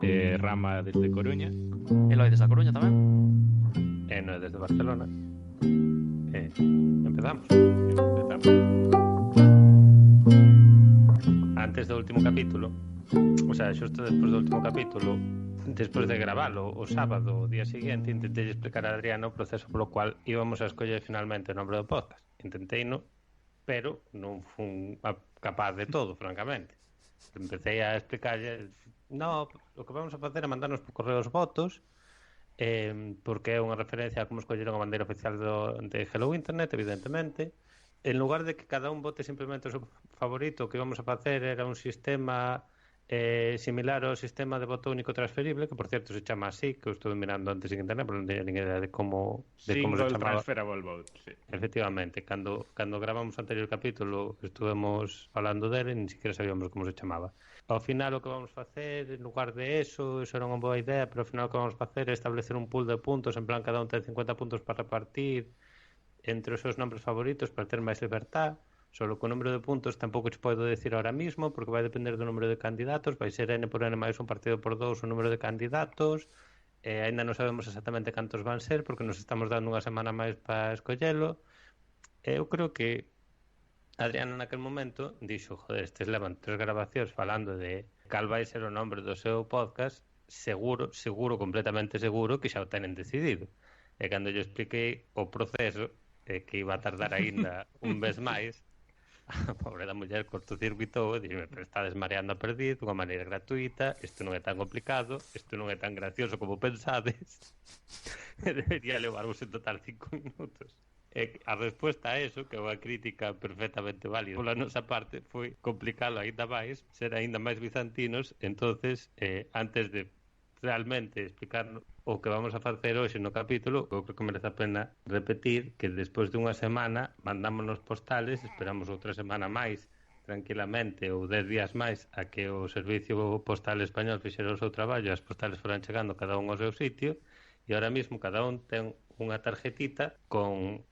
Rama desde Coruña. Eloi desde A Coruña tamén. E non é desde Barcelona. Empezamos. Antes do último capítulo, o sea, xusto despois do último capítulo, despois de gravalo o sábado, o día seguinte, intentei explicar a Adriana o proceso polo cual íbamos a escoller finalmente o nombre do podcast. Intenteino, pero non fun capaz de todo, francamente. Empecé a explicarlle, no, o que vamos a facer é mandarnos por correo os votos, porque é unha referencia a como escolleron a bandeira oficial de Hello Internet, evidentemente. En lugar de que cada un vote simplemente o seu favorito, o que íbamos a facer era un sistema similar ao sistema de voto único transferible, que por certo se chama así, que eu estou mirando antes en internet, pero non teño nin idea de como se Single chamaba. transferable vote, sí. Efectivamente, cando gravamos o anterior capítulo estuvemos falando dele e nin siquiera sabíamos como se chamaba. Ao final o que vamos facer, en lugar de eso era unha boa idea, pero ao final o que vamos facer é establecer un pool de puntos, en plan cada un ten 50 puntos para repartir entre os seus nombres favoritos para ter máis libertad. Solo que o número de puntos tampouco te podo decir ahora mismo, porque vai depender do número de candidatos, vai ser n por n máis un partido por 2 o número de candidatos. Ainda non sabemos exactamente cantos van ser, porque nos estamos dando unha semana máis para escollelo. Eu creo que Adriana naquel momento dixo, joder, estes levan 3 grabacións falando de cal vai ser o nombre do seu podcast, seguro, completamente seguro que xa o tenen decidido. E cando yo expliquei o proceso, que iba a tardar aínda un mes máis, a pobre da muller cortocircuitou e dixeme, pero estades mareando a perdiz dunha maneira gratuita, isto non é tan complicado, isto non é tan gracioso como pensades, e debería levarvos en total 5 minutos. A resposta a eso, que é unha crítica perfectamente válida pola nosa parte, foi complicalo aínda máis, ser aínda máis bizantinos. Entonces, antes de realmente explicar o que vamos a facer hoxe no capítulo, eu creo que merece a pena repetir que despois dunha semana mandámonos postales, esperamos outra semana máis tranquilamente ou 10 días máis a que o Servicio Postal Español fixera o seu traballo e as postales foran chegando cada un ao seu sitio, e ahora mesmo cada un ten unha tarjetita con...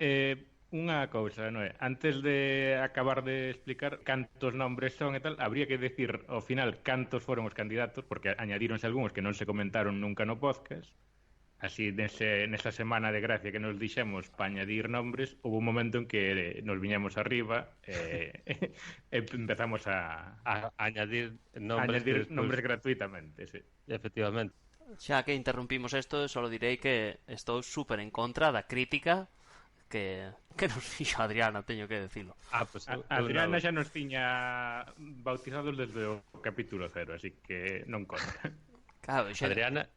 Unha cousa, Noé, antes de acabar de explicar cantos nombres son e tal, habría que decir ao final cantos foron os candidatos, porque añadíronse algúns que non se comentaron nunca no podcast. Así, nesa semana de gracia que nos dixemos para añadir nombres, houve un momento en que nos viñamos arriba e empezamos a añadir a nombres, añadir nombres gratuitamente, sí. Efectivamente. Xa que interrumpimos isto, só direi que estou super en contra da crítica que nos fixo Adriana, teño que decilo. Pues Adriana xa nos tiña bautizados desde o capítulo 0, así que non conta. Claro, Adriana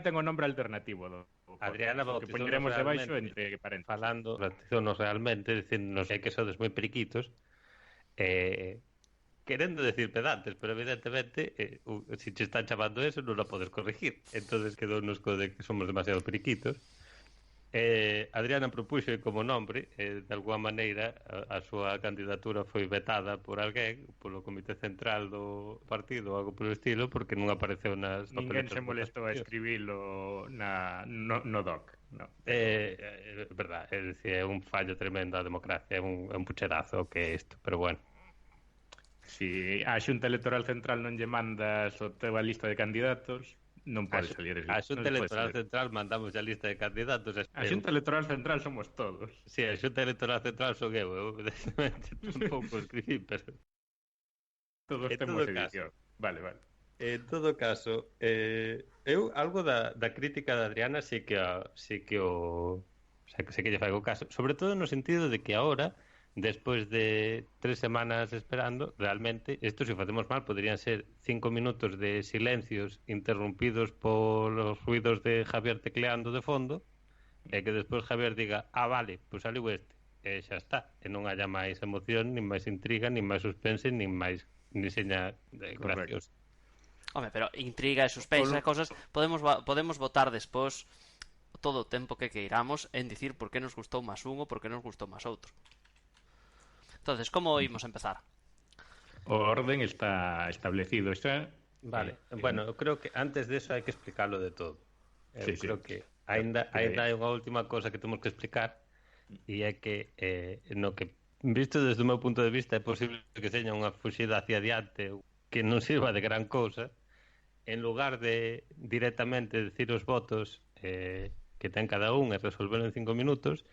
ten o nombre alternativo do Adriana que poñeremos debaixo entre paréntesis. Falando, bautizonos realmente, dicindo que sodes moi periquitos, querendo decir pedantes, pero evidentemente se te están chamando eso non lo podes corregir. Entonces quedounos co de que somos demasiado periquitos. Adriana propuxo como nombre, de alguma maneira a súa candidatura foi vetada por alguén, polo Comité Central do partido ou algo polo estilo, porque non apareceu nas Ninguén papeletas. se molestou a escribilo no doc, no. É verdad, é un fallo tremendo a democracia, é un pucherazo que é isto, pero bueno. Si a Xunta Electoral Central non lle mandas o teu a lista de candidatos, non pode salir. A Xunta Electoral Central mandamos a lista de candidatos. A Xunta Electoral Central somos todos. Si, a Xunta Electoral Central son eu evidentemente tampouco escribí, pero todos temos edición. Vale. En todo caso, eu algo da crítica de Adriana sí que lle faigo caso, sobre todo no sentido de que ahora, despois de 3 semanas esperando, realmente, isto se facemos mal, poderían ser 5 minutos de silencios interrumpidos polos ruidos de Javier tecleando de fondo, e que despois Javier diga, vale, pois saliu este, e xa está, e non haya máis emoción, nin máis intriga, nin máis suspense, nin máis seña graciosa. Home, pero intriga e suspense e cosas podemos votar despois todo o tempo que queiramos en dicir por que nos gustou máis un ou por que nos gustou máis outro. Entonces, como imos empezar? O orden está establecido, está... Vale, bueno, eu creo que antes de eso hai que explicarlo de todo. Eu creo que ainda hai unha última cosa que temos que explicar, e é que no que visto desde o meu punto de vista é posible que seña unha fuxida hacia adiante que non sirva de gran cousa, en lugar de directamente decir os votos que ten cada un e resolverlo en 5 minutos,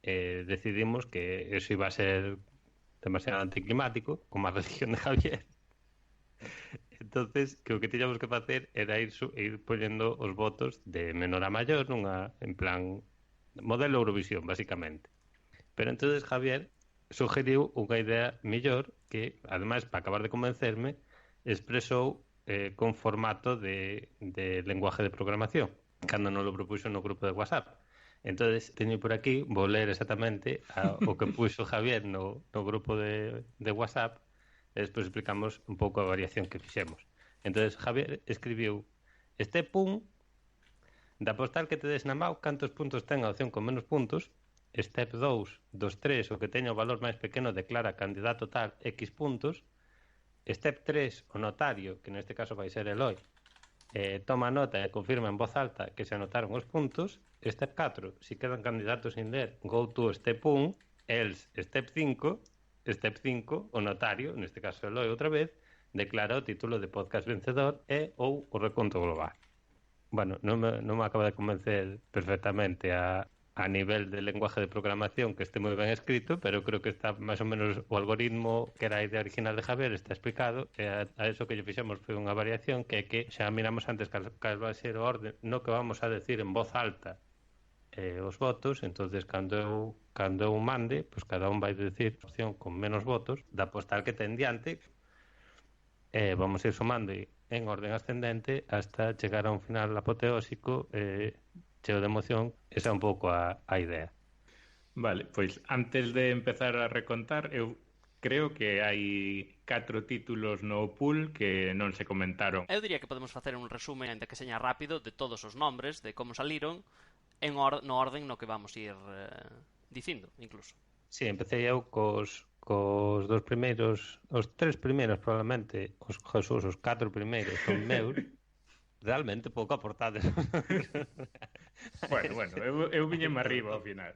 decidimos que eso iba a ser demasiado anticlimático, como a religión de Javier. Entonces, que o que tiñamos que facer era ir poñendo os votos de menor a maior en plan modelo Eurovisión, basicamente. Pero entonces Javier sugeriu unha idea mellor que, ademais, para acabar de convencerme, expresou con formato de lenguaje de programación, cando non lo propuxo no grupo de WhatsApp. Entonces, teño por aquí, vou ler exactamente o que puxo Javier no grupo de WhatsApp, e despois explicamos un pouco a variación que fixemos. Entonces, Javier escribiu: "Este pun da postal que te des na mau, cantos puntos ten a opción con menos puntos. Step 2 dos 3, o que teña o valor máis pequeno declara candidato tal X puntos. Step 3, o notario, que neste caso vai ser Eloi, toma nota e confirma en voz alta que se anotaron os puntos. Step 4, si quedan candidatos sin ler, go to step 1, else step 5, step 5, o notario, neste caso Eloi outra vez, declara o título de podcast vencedor e ou o reconto global." Bueno, non me acaba de convencer perfectamente a nivel de lenguaje de programación que este moi ben escrito, pero creo que está máis ou menos o algoritmo que era a idea original de Javier está explicado, e a eso que lle fixemos foi unha variación que é que xa miramos antes cal vai ser o orden no que vamos a decir en voz alta os votos. Entonces cando eu mande, pues cada un vai decir a opción con menos votos da postal que ten diante, vamos ir sumando en orden ascendente hasta chegar a un final apoteósico cheo de emoción. Esa é un pouco a idea. Vale, pois antes de empezar a recontar, eu creo que hai 4 títulos no pool que non se comentaron. Eu diría que podemos facer un resumen, ainda que seña rápido, de todos os nombres, de como saliron, no orden no que vamos ir dicindo, incluso. Sí, empecé eu cos dos primeiros, os 3 primeiros probablemente, os 4 primeiros son meus. Realmente pouco aportades. Bueno, eu viñeme arriba ao final.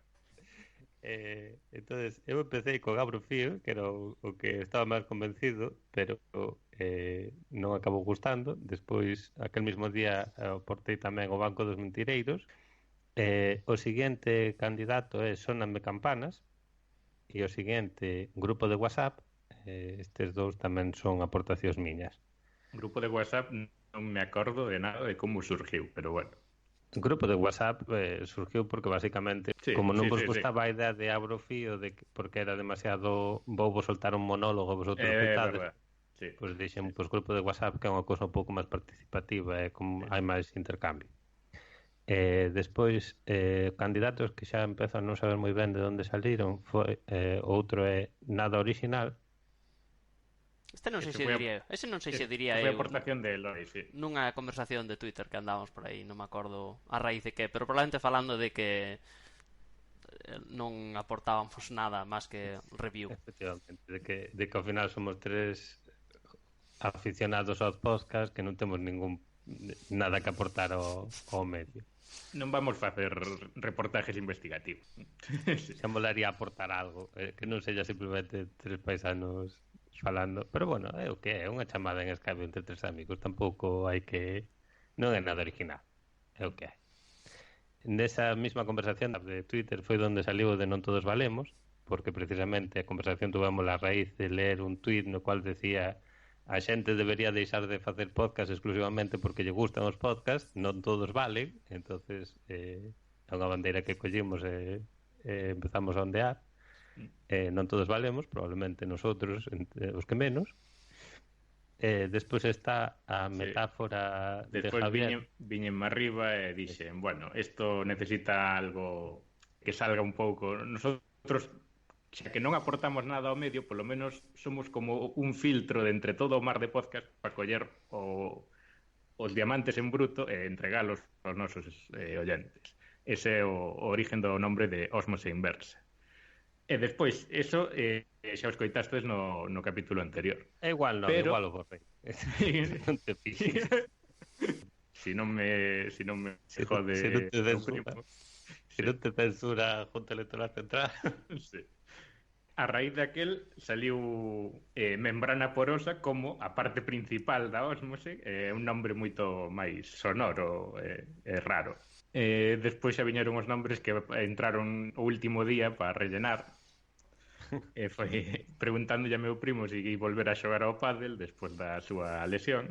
Entonces, eu empecé co Gabro Fío, que era o que estaba máis convencido, pero non acabou gustando. Despois, aquel mismo día, aportei tamén o Banco dos Mentireiros. O seguinte candidato é Sónanme Campanas, e o seguinte, grupo de WhatsApp. Estes dous tamén son aportacións miñas. Grupo de WhatsApp non me acordo de nada de como surgiu, pero bueno. O grupo de WhatsApp surgiu porque basicamente, como non vos gustaba a idea de Abro Fío, porque era demasiado vou soltar un monólogo vosotros coitades, pois dixen, pois grupo de WhatsApp, que é unha cousa un pouco máis participativa e hai máis intercambio. Despois, candidatos que xa empezo a non saber moi ben de onde saliron, outro é Nada Original. Ese non sei se diría foi a aportación de Eloi, sí. Nunha conversación de Twitter que andábamos por aí, non me acordo a raíz de que, pero probablemente falando de que non aportábamos nada máis que review. Efectivamente, de que ao final somos 3 aficionados aos podcast que non temos nada que aportar ao medio. Non vamos facer reportajes investigativos. Xa molaría aportar algo, que non seja simplemente 3 paisanos falando, pero bueno, é o que é unha chamada en Skype entre 3 amigos, tampouco hai que, non é nada original, é o que é. Nesa mesma conversación de Twitter foi onde saliu de Non Todos Valemos, porque precisamente a conversación tuvemos a raíz de ler un tweet no cual decía: a xente debería deixar de facer podcast exclusivamente porque lle gustan os podcasts, non todos valen. Entonces é unha bandeira que collimos e empezamos a ondear. Non todos valemos, probablemente nosotros os que menos. Despois está a metáfora de Javier. Viñen arriba e dixen, bueno, isto necesita algo que salga un pouco. Nosotros, xa que non aportamos nada ao medio, polo menos somos como un filtro de entre todo o mar de podcast para coller os diamantes en bruto e entregalos aos nosos oyentes. Ese é o origen do nombre de Osmose Inversa. E despois, eso xa os coitastes no capítulo anterior. É igual, non, pero... igual o borrei. Non te fixes. Si non me jode... Si non te censura a Junta Electoral Central. Sí. A raíz daquel saliu membrana porosa como a parte principal da ósmose, un nombre moito máis sonoro e raro. Despois xa viñeron os nombres que entraron o último día para rellenar. Foi preguntándolle a meu primo se ia volver a xogar ao pádel despois da súa lesión.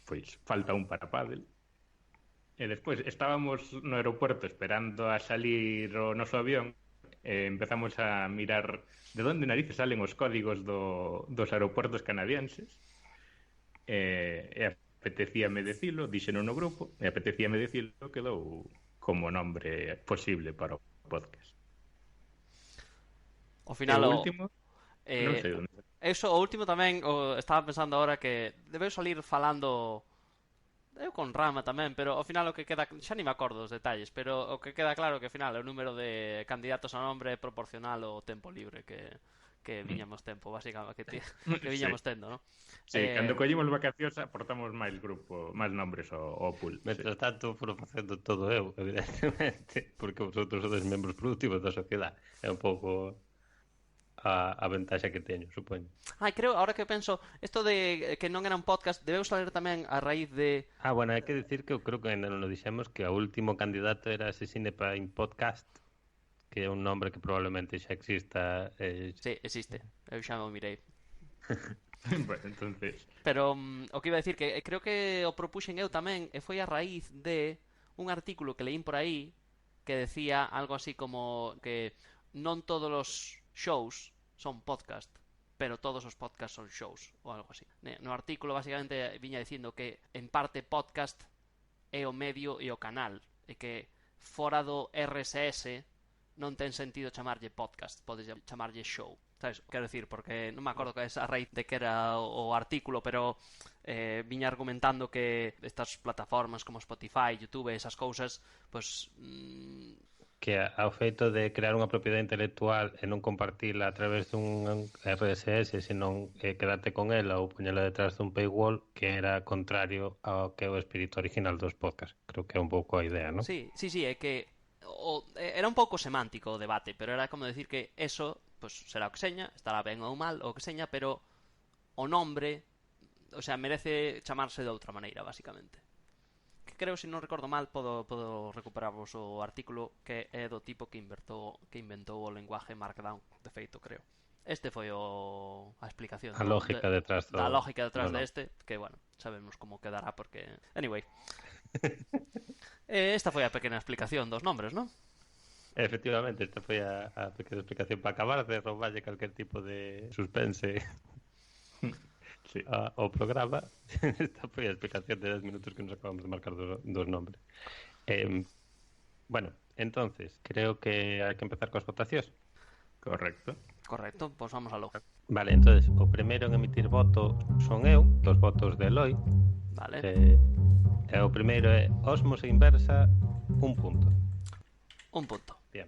Pois falta un para pádel. E despois estábamos no aeroporto esperando a salir o noso avión. Empezamos a mirar de onde narices salen os códigos dos aeroportos canadienses. E apetecíame dicilo, díxeno no grupo, e apetecíame dicilo, quedou como nombre posible para o podcast. Ao final, o último, non sei onde. Eso, o último tamén, estaba pensando ahora que debeu salir falando eu con Rama tamén, pero ao final o que queda, xa ni me acordo os detalles, pero o que queda claro que ao final o número de candidatos a nombre é proporcional ao tempo libre que viñamos tempo, basicamente, que viñamos tendo, ¿no? Sí, cando collimos vacacións aportamos máis grupo, máis nombres ao pool. Mientras tanto, foro facendo todo eu, evidentemente, porque vosotros sodes membros productivos da sociedade. É un pouco a ventaxa que teño, supoño. Creo, ahora que penso, isto de que non era un podcast debeu salir tamén a raíz de... Bueno, hai que dicir que eu creo que ainda non o dixemos, que o último candidato era Asesine Prime Podcast, que é un nombre que probablemente xa exista. Sí, existe, eu xa o mirei. Bueno, entonces... Pero o que iba a decir, que creo que o propuxen eu tamén, e foi a raíz de un artículo que leín por aí que decía algo así como que non todos os shows son podcast, pero todos os podcasts son shows ou algo así. No artículo basicamente viña dicindo que en parte podcast é o medio e o canal, e que fora do RSS non ten sentido chamarlle podcast, podes chamarlle show. Sabes? Quero decir, porque non me acordo que é a raíz de que era o artículo, pero viña argumentando que estas plataformas como Spotify, YouTube, esas cousas, pues que ao feito de crear unha propiedade intelectual e non compartila a través dun RSS, senón quedarte con ela ou poñela detrás dun paywall, que era contrario ao que é o espírito original dos podcasts. Creo que é un pouco a idea, non? Sí, é que era un pouco semántico o debate, pero era como decir que eso, pues será o que seña, estará ben ou mal o que seña, pero o nombre, o sea, merece chamarse de outra maneira, basicamente. Que creo, se non recordo mal, podo recuperarvos o artículo, que é do tipo que inventou o lenguaje Markdown, de feito, creo. Este foi a explicación. A lógica detrás da lógica detrás de que, bueno, sabemos como quedará porque... Anyway. Esta foi a pequena explicación dos nombres, non? Efectivamente, esta foi a pequena explicación para acabar de roubarlle calquer tipo de suspense sí. Ao programa. Esta foi a explicación de 10 minutos que nos acabamos de marcar dos nombres. Bueno, entonces creo que hai que empezar coas votacións. Correcto, pois vamos aló. Vale, entonces o primeiro en emitir voto son eu, dos votos de Eloi. Vale. E o primeiro é Osmose Inversa, 1 punto. 1 punto. Bien.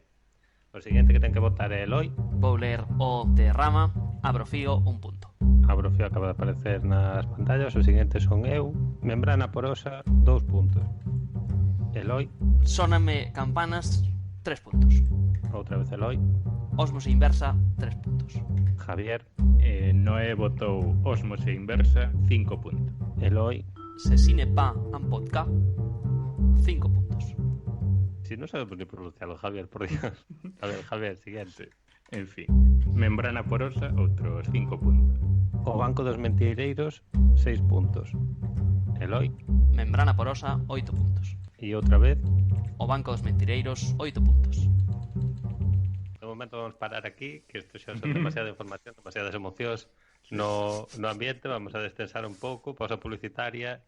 O seguinte que ten que votar é Eloi. Vou ler o de Rama, Abrofío, 1 punto. Abrofío acaba de aparecer nas pantallas. O seguinte son eu, Membrana Porosa, 2 puntos. Eloi. Sóname Campanas, 3 puntos. Outra vez Eloi. Osmose Inversa, 3 puntos. Javier. Noé votou Osmose Inversa, 5 puntos. Eloi. Sesine Pa en podcast, 5 puntos. Si no sabemos ni pronunciarlo, Javier, por Dios. A ver, Javier, siguiente. En fin, Membrana Porosa, outros 5 puntos. O Banco dos Mentireiros, 6 puntos. Eloi. Membrana Porosa, 8 puntos. E outra vez. O Banco dos Mentireiros, 8 puntos. De momento vamos parar aquí, que isto xa son demasiada información, demasiadas emocións no ambiente. Vamos a destensar un pouco, pausa publicitaria.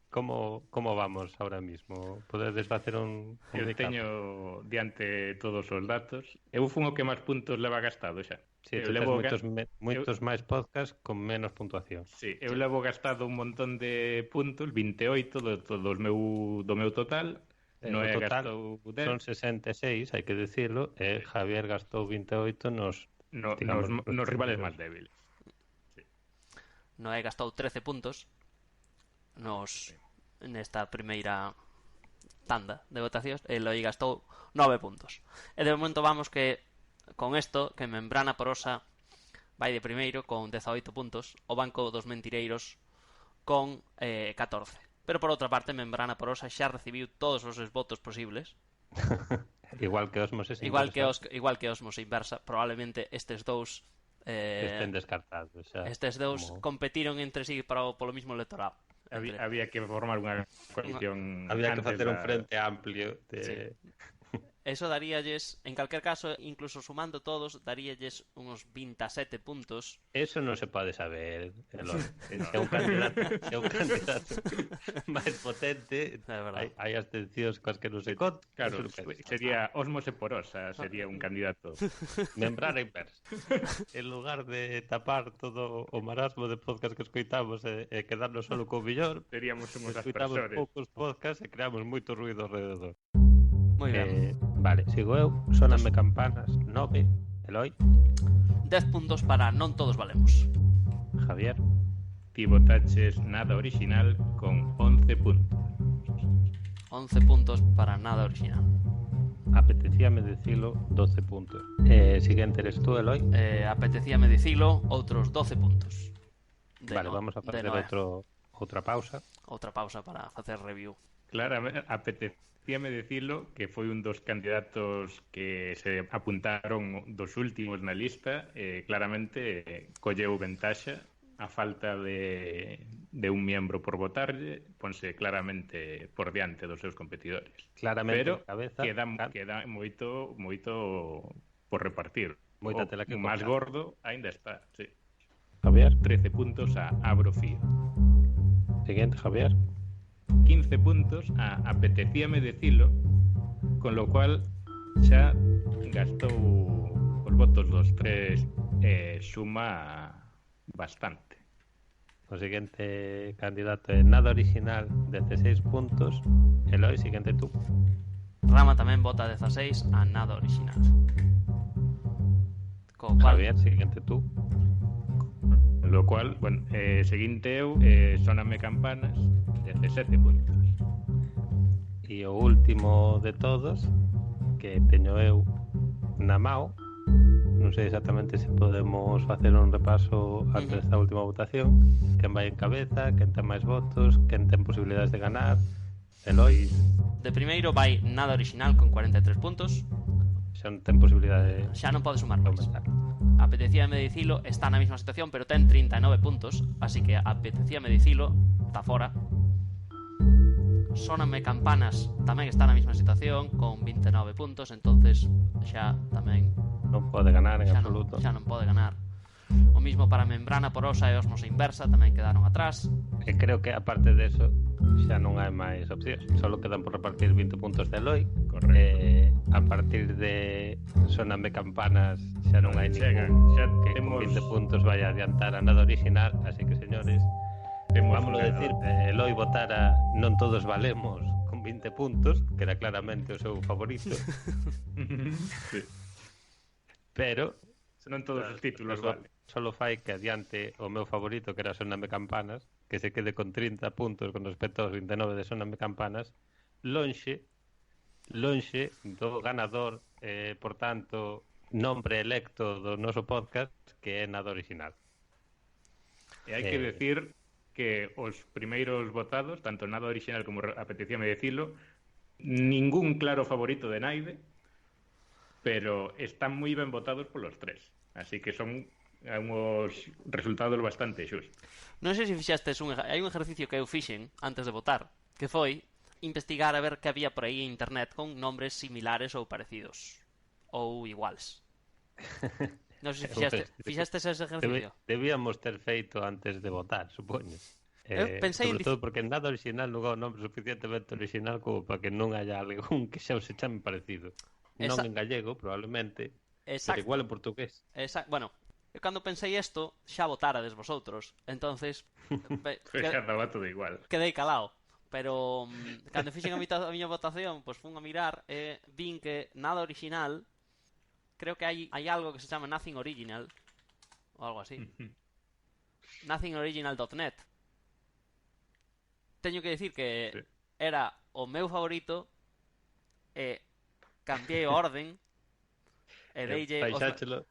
Como vamos ahora mismo? Podedes facer un Eu teño diante todos os datos. Eu fun o que máis puntos leva gastado xa. Sí, eu levo moitos máis podcasts con menos puntuación. Sí, eu levo gastado un montón de puntos, 28 do meu total. No total son 66, hai que decirlo, e Javier gastou 28 nos rivales máis débiles. Sí. Noé gastou 13 puntos nesta primeira tanda de votacións, e Eloi gastou 9 puntos. E de momento vamos que con esto que Membrana Porosa vai de primeiro con 18 puntos, o Banco dos Mentireiros con 14. Pero por outra parte, Membrana Porosa xa recibiu todos os votos posibles. Igual que Osmos Igual que Osmos Inversa, probablemente estes dous estén descartados xa. Estes dous competiron entre sí polo mismo electorado. Había que formar unha coalición. Había que facer un frente amplio de... Sí. Eso daríalles, en calquer caso, incluso sumando todos, daríalles unos 27 puntos. Eso non se pode saber, Eloi. É un candidato máis potente. Hai abstencións coas que non se conta. Claro, sería Osmos e Porosa, sería un candidato. Membrana Inversa. En lugar de tapar todo o marasmo de podcast que escoitamos e quedarnos solo co millor, seríamos unhos escoitamos aspersores. poucos podcasts e creamos moito ruido alrededor. Moi ben. Vale, sigo eu. Sónanme campanas 9. Eloi. 10 puntos para Non Todos Valemos. Javier. Ti votaches Nada Original con 11 puntos. 11 puntos para Nada Original. Apetecíame dicilo, 12 puntos. Siguiente eres tú, Eloi. Apetecíame dicilo, outros 12 puntos. Vale, vamos a facer outra pausa. Outra pausa para facer review. Claramente, apetecíame dicilo que foi un dos candidatos que se apuntaron dos últimos na lista. Claramente colleu ventaxa. A falta de un miembro por votarlle, ponse claramente por diante dos seus competidores. Claramente, pero cabeza, queda moito por repartir. Moita tela que máis gordo aínda está, sí. Javier. 13 puntos a Abrofío. Siguiente, Javier. 15 puntos a Apetecíame dicilo, con lo cual xa gastou os votos dos tres, suma bastante. O siguiente candidato é Nada Original, 16 puntos. Eloi, siguiente tú. Rama tamén vota 16 a Nada Original. Javier, siguiente tú. Lo cual, bueno, seguinte eu, Sóname Campanas, 17 puntos. E o último de todos, que teño eu na mao, non sei exactamente se podemos facer un repaso antes desta última votación. Quen vai en cabeza, quen ten máis votos, quen ten posibilidades de ganar. Eloi. De primeiro vai Nada Original con 43 puntos. Xa non ten posibilidade de... Xa non pode sumar máis. Apetecíame dicilo está na mesma situación, pero ten 39 puntos, así que Apetecíame dicilo está fora. Sóname Campanas tamén está na mesma situación con 29 puntos, entonces xa tamén non pode ganar en absoluto. Xa non pode ganar. O mismo para Membrana Porosa e Osmos Inversa tamén quedaron atrás. E creo que aparte de eso xa non hai máis opcións. Solo quedan por repartir 20 puntos de Eloi. Correcto. A partir de Sóname Campanas xa non hai ningún que con 20 puntos vai a adiantar a Nada Original. Así que, señores, vamos a decir, Eloi votara Non Todos Valemos con 20 puntos, que era claramente o seu favorito. Sí. Pero non todos os títulos vale. Solo fai que adiante o meu favorito, que era Sóname Campanas, que se quede con 30 puntos con respecto aos 29 de Sóname Campanas, lonxe do ganador, por tanto, nombre electo do noso podcast, que é Nada Original. E hai que decir que os primeiros votados, tanto Nada Original como Apetecíame dicilo, ningún claro favorito de naide, pero están moi ben votados polos tres. Así que son uns resultados bastante xustos. Non sei se fixastes hai un exercicio que eu fixen antes de votar, que foi investigar a ver que había por aí en internet con nombres similares ou parecidos ou iguales. Non sei se fixastes ese exercicio. Debíamos ter feito antes de votar, supoño. Sobre todo porque Nada Original non é un nombre suficientemente original como para que non haya algún que xa se chame parecido. Non en gallego, probablemente, pero igual en portugués. Bueno, eu cando pensei isto, xa votárades vosotros. Entonces xa daba todo igual. Quedei calado. Pero cando fixen a miña votación, pois fun a mirar e vin que Nada Original, creo que hai algo que se chama Nothing Original ou algo así. Nothingoriginal.net. Teño que decir que era o meu favorito e cambiei o orden E deille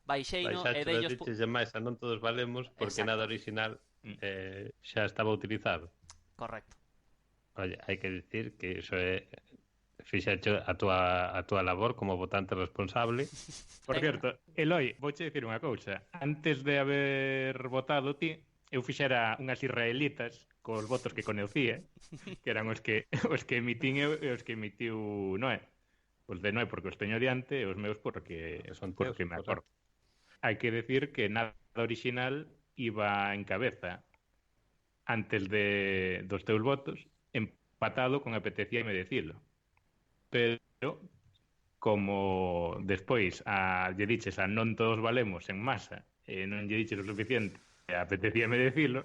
baixeino e deille os diches máis a non todos valemos porque nada original xa estaba utilizado. Correcto. Oye, hai que dicir que iso é fixacho a túa labor como votante responsable. Por certo, Eloi, vouche dicir unha cousa. Antes de haber votado ti, eu fixera unhas israelitas cos votos que conocía, que eran os que emitín eu e os que emitiu Noé. Os de Noé porque os teño diante e os meus porque me acordo. Hai que decir que nada original iba en cabeza antes dos teus votos, empatado con apetecíame decilo. Pero como despois lle diches a non todos valemos en masa e non lle diches o suficiente e apetecíame decilo,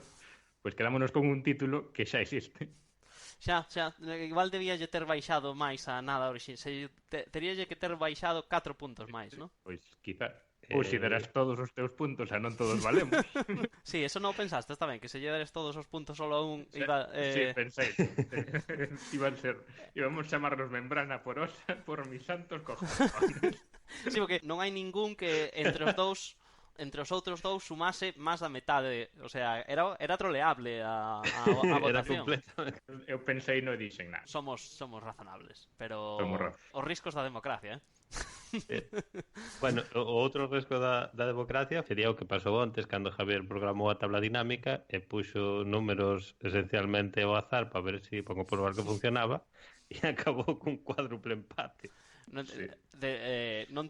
pois quedámonos con un título que xa existe. Xa, igual debíalle ter baixado máis a nada original. Teríalle que ter baixado 4 puntos máis, non? Pois quizá. Ou se deras todos os teus puntos a non todos valemos. Sí, eso non pensaste, está ben, que se lle deres todos os puntos solo a un iba... Sí, pensei. Íbamos chamarnos membrana porosa por mis santos cojones. Sí, porque non hai ningún que entre os outros dous sumase máis da metade, o sea, era troleable a votación. Eu pensei no dixen nada. Somos razonables, pero os riscos da democracia, Bueno, o outro risco da democracia sería o que pasou antes cando Javier programou a tabla dinámica e puxo números esencialmente ao azar para ver se para comprobar que funcionaba e acabou cun cuádruple empate. Non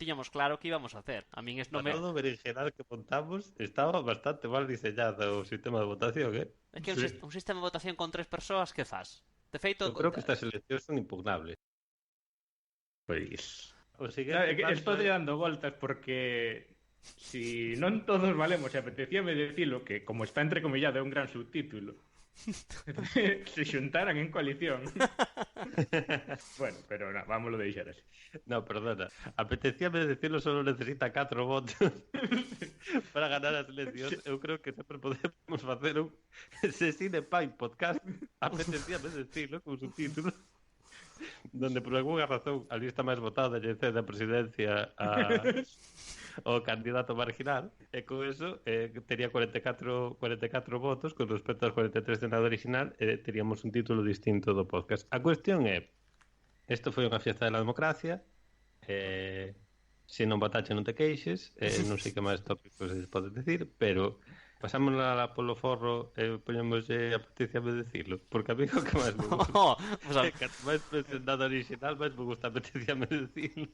tiñamos claro que íbamos a hacer. A min non me... Todo o berenjenal que montamos estaba bastante mal diseñado o sistema de votación, É que un sistema de votación con 3 persoas, que faz? De feito, eu creo que estas eleccións son impugnables. Pois... Estoy dando voltas porque si non todos valemos e apetecíame decilo que como está entrecomillado é un gran subtítulo se xuntaran en coalición. Bueno, pero no, vámoslo deixar así. No, perdona, apetecíame decirlo solo necesita 4 votos para ganar as eleccións. Eu creo que sempre podemos facer un Sesine Pai podcast apetecíame decirlo con subtítulo donde por alguna razón a lista máis votada lle cede a presidencia ao candidato marginal e con eso tería 44 votos con respecto aos 43 de nada original e teríamos un título distinto do podcast. A cuestión é, isto foi unha fiesta da democracia, se non votache non te queixes, non sei que máis tópicos se pode decir, pero pasámosla polo forro e poñémoslle a apetecíame decirlo, porque a mí o que máis me gusta canto máis presentado original máis me gusta apetecíame decirlo.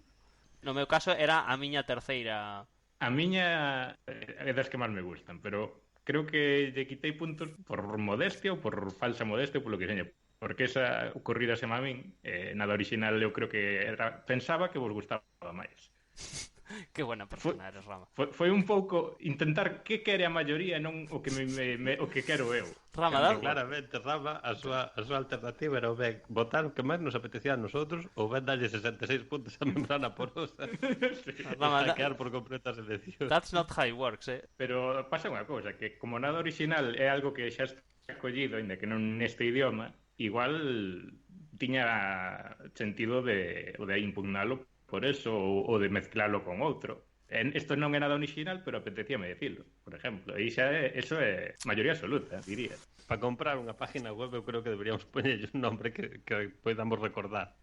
No meu caso era a miña terceira. A miña é das que máis me gustan, pero creo que lle quitei puntos por modestia ou por falsa modestia ou polo que seña, porque esa ocorriraseme a min nada original eu creo que pensaba que vos gustaba máis. Que buena persona eres, Rama. Foi un pouco intentar que quere a maioría, non o que o que quero eu. Rama, claramente, Rama, a súa alternativa era o ben votar o que máis nos apetecía a nosotros ou ben darlle 66 puntos a membrana porosa Rama, e saquear por completo as eleccións. That's not how it works, Pero pasa unha cousa, que como nada original é algo que xa está collido, ainda que non neste idioma, igual tiña sentido de impugnalo por eso, ou de mezclalo con outro. Isto non é nada original, pero apetecíame decirlo, por exemplo. E eso é maioría absoluta, diría. Para comprar unha página web eu creo que deberíamos poñer un nombre que podamos recordar.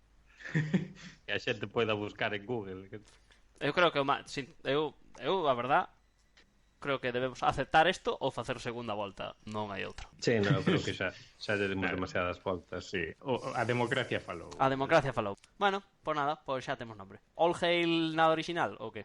Que a xente poida buscar en Google. Eu creo que eu a verdad creo que debemos aceptar isto ou facer segunda volta, non hai outra. Sí, non, creo que xa lle demos demasiadas voltas. Sí, a democracia falou. A democracia falou. Bueno, pois nada, pois xa temos nombre. All Hail nada original, ou que?